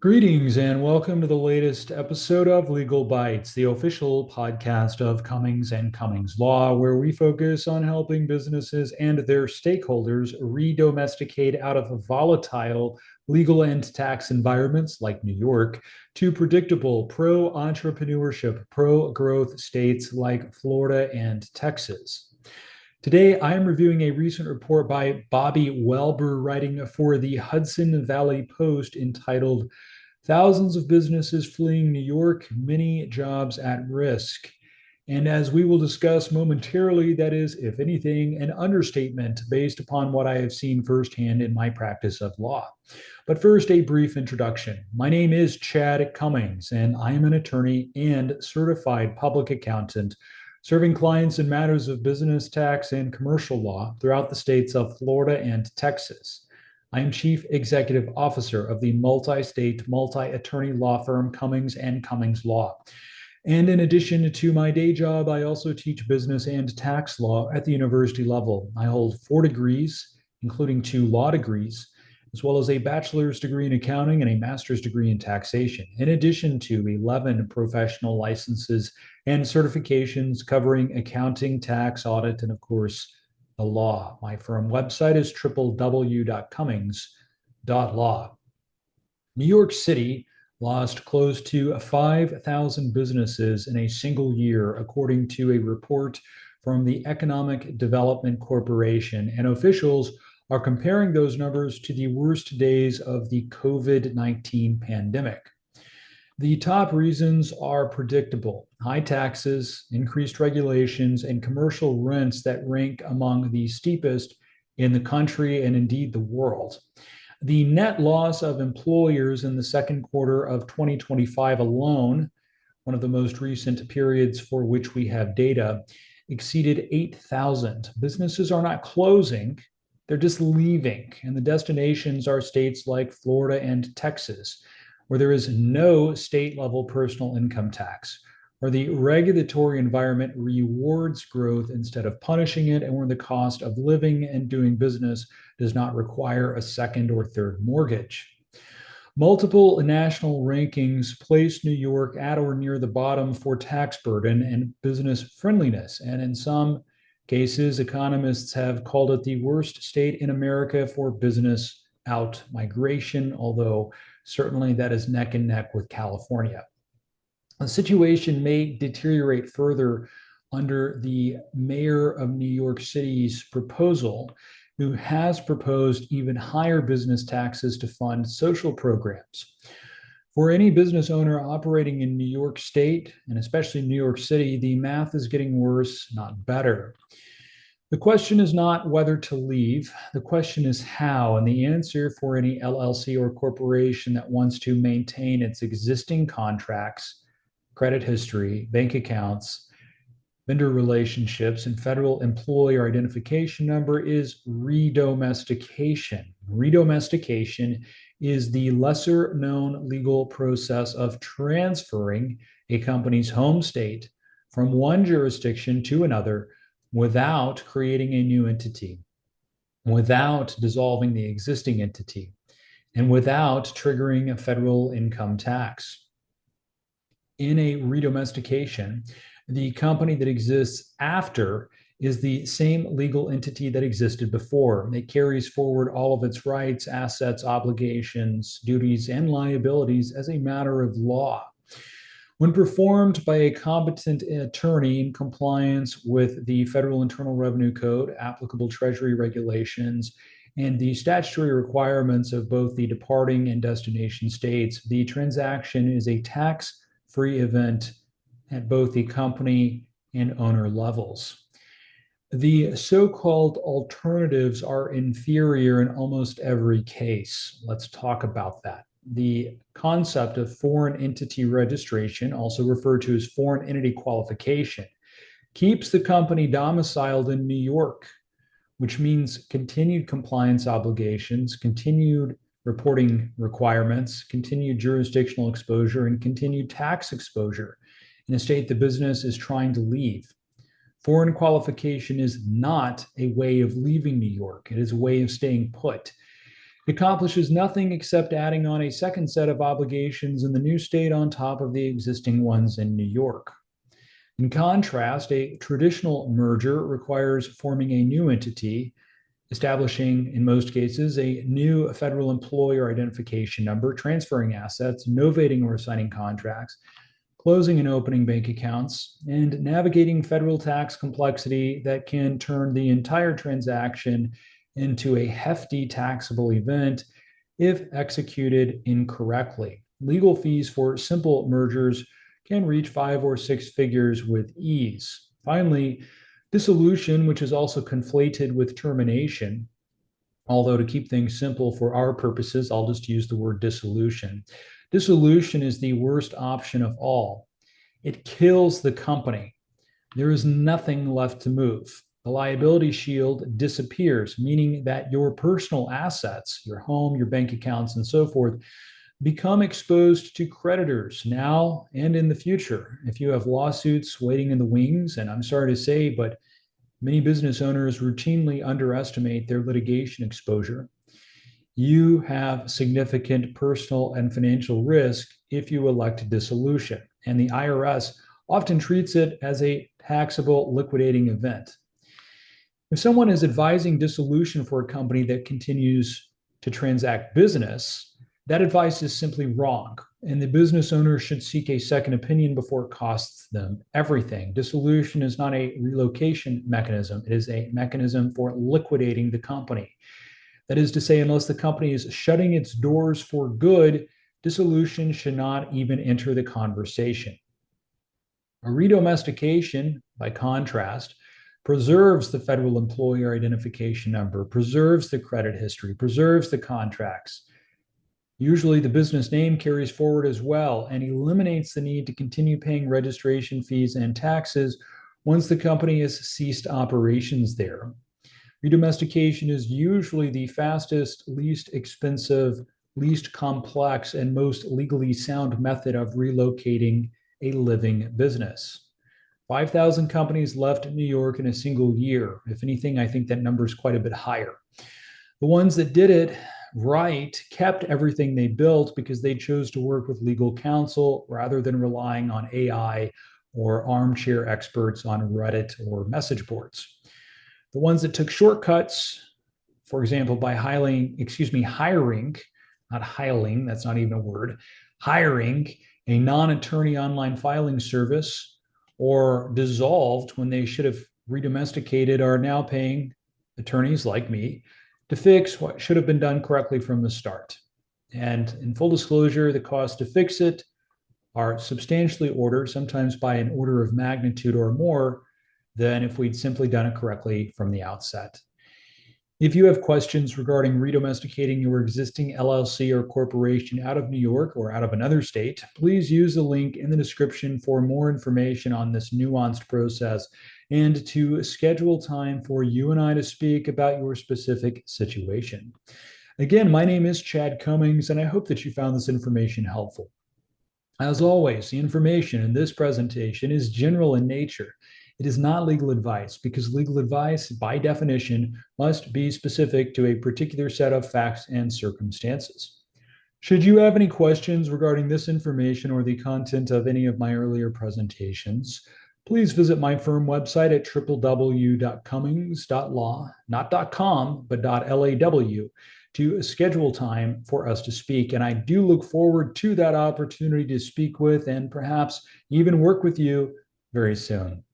Greetings and welcome to the latest episode of Legal Bites, the official podcast of Cummings and Cummings Law, where we focus on helping businesses and their stakeholders redomesticate out of volatile legal and tax environments like New York to predictable pro entrepreneurship, pro growth states like Florida and Texas. Today, I am reviewing a recent report by Bobby Welber, writing for the Hudson Valley Post, entitled Thousands of Businesses Fleeing New York, Many Jobs at Risk. And as we will discuss momentarily, that is, if anything, an understatement based upon what I have seen firsthand in my practice of law. But first, a brief introduction. My name is Chad Cummings, and I am an attorney and certified public accountant serving clients in matters of business, tax, and commercial law throughout the states of Florida and Texas. I am Chief Executive Officer of the multi-state, multi-attorney law firm Cummings and Cummings Law. And in addition to my day job, I also teach business and tax law at the university level. I hold 4 degrees, including 2 law degrees, as well as a bachelor's degree in accounting and a master's degree in taxation, in addition to 11 professional licenses and certifications covering accounting, tax, audit, and of course, the law. My firm website is www.cummings.law. New York City lost close to 5,000 businesses in a single year, according to a report from the Economic Development Corporation, and officials are comparing those numbers to the worst days of the COVID-19 pandemic. The top reasons are predictable: high taxes, increased regulations, and commercial rents that rank among the steepest in the country and indeed the world. The net loss of employers in the second quarter of 2025 alone, one of the most recent periods for which we have data, exceeded 8,000. Businesses are not closing, they're just leaving, and the destinations are states like Florida and Texas, where there is no state level personal income tax, where the regulatory environment rewards growth instead of punishing it, and where the cost of living and doing business does not require a second or third mortgage. Multiple national rankings place New York at or near the bottom for tax burden and business friendliness, and in some cases, economists have called it the worst state in America for business out migration, although certainly that is neck and neck with California. The situation may deteriorate further under the mayor of New York City's proposal, who has proposed even higher business taxes to fund social programs. For any business owner operating in New York State, and especially New York City, the math is getting worse, not better. The question is not whether to leave, the question is how, and the answer for any LLC or corporation that wants to maintain its existing contracts, credit history, bank accounts, vendor relationships, and federal employer identification number is redomestication. Redomestication is the lesser known legal process of transferring a company's home state from one jurisdiction to another without creating a new entity, without dissolving the existing entity, and without triggering a federal income tax. In a redomestication, the company that exists after is the same legal entity that existed before. It carries forward all of its rights, assets, obligations, duties, and liabilities as a matter of law. When performed by a competent attorney in compliance with the Federal Internal Revenue Code, applicable Treasury regulations, and the statutory requirements of both the departing and destination states, the transaction is a tax-free event at both the company and owner levels. The so-called alternatives are inferior in almost every case. Let's talk about that. The concept of foreign entity registration, also referred to as foreign entity qualification, keeps the company domiciled in New York, which means continued compliance obligations, continued reporting requirements, continued jurisdictional exposure, and continued tax exposure in a state the business is trying to leave. Foreign qualification is not a way of leaving New York. It is a way of staying put. It accomplishes nothing except adding on a second set of obligations in the new state on top of the existing ones in New York. In contrast, a traditional merger requires forming a new entity, establishing, in most cases, a new federal employer identification number, transferring assets, novating or signing contracts, closing and opening bank accounts, and navigating federal tax complexity that can turn the entire transaction into a hefty taxable event if executed incorrectly. Legal fees for simple mergers can reach 5 or 6 figures with ease. Finally, dissolution, which is also conflated with termination, although to keep things simple for our purposes, I'll just use the word dissolution. Dissolution is the worst option of all. It kills the company. There is nothing left to move. The liability shield disappears, meaning that your personal assets, your home, your bank accounts, and so forth, become exposed to creditors now and in the future. If you have lawsuits waiting in the wings, and I'm sorry to say, but many business owners routinely underestimate their litigation exposure, you have significant personal and financial risk if you elect dissolution. And the IRS often treats it as a taxable liquidating event. If someone is advising dissolution for a company that continues to transact business, that advice is simply wrong, and the business owner should seek a second opinion before it costs them everything. Dissolution is not a relocation mechanism, it is a mechanism for liquidating the company. That is to say, unless the company is shutting its doors for good, dissolution should not even enter the conversation. A redomestication, by contrast, preserves the federal employer identification number, preserves the credit history, preserves the contracts. Usually the business name carries forward as well and eliminates the need to continue paying registration fees and taxes once the company has ceased operations there. Redomestication is usually the fastest, least expensive, least complex, and most legally sound method of relocating a living business. 5,000 companies left New York in a single year. If anything, I think that number is quite a bit higher. The ones that did it right kept everything they built because they chose to work with legal counsel rather than relying on AI or armchair experts on Reddit or message boards. The ones that took shortcuts, for example, by hiring, not hiling, that's not even a word, hiring a non-attorney online filing service, or dissolved when they should have redomesticated, are now paying attorneys like me to fix what should have been done correctly from the start. And in full disclosure, the costs to fix it are substantially ordered, sometimes by an order of magnitude or more, than if we'd simply done it correctly from the outset. If you have questions regarding redomesticating your existing LLC or corporation out of New York or out of another state, please use the link in the description for more information on this nuanced process and to schedule time for you and I to speak about your specific situation. Again, my name is Chad Cummings, and I hope that you found this information helpful. As always, the information in this presentation is general in nature. It is not legal advice because legal advice, by definition, must be specific to a particular set of facts and circumstances. Should you have any questions regarding this information or the content of any of my earlier presentations, please visit my firm website at www.cummings.law, not .com, but .law, to schedule time for us to speak. And I do look forward to that opportunity to speak with and perhaps even work with you very soon.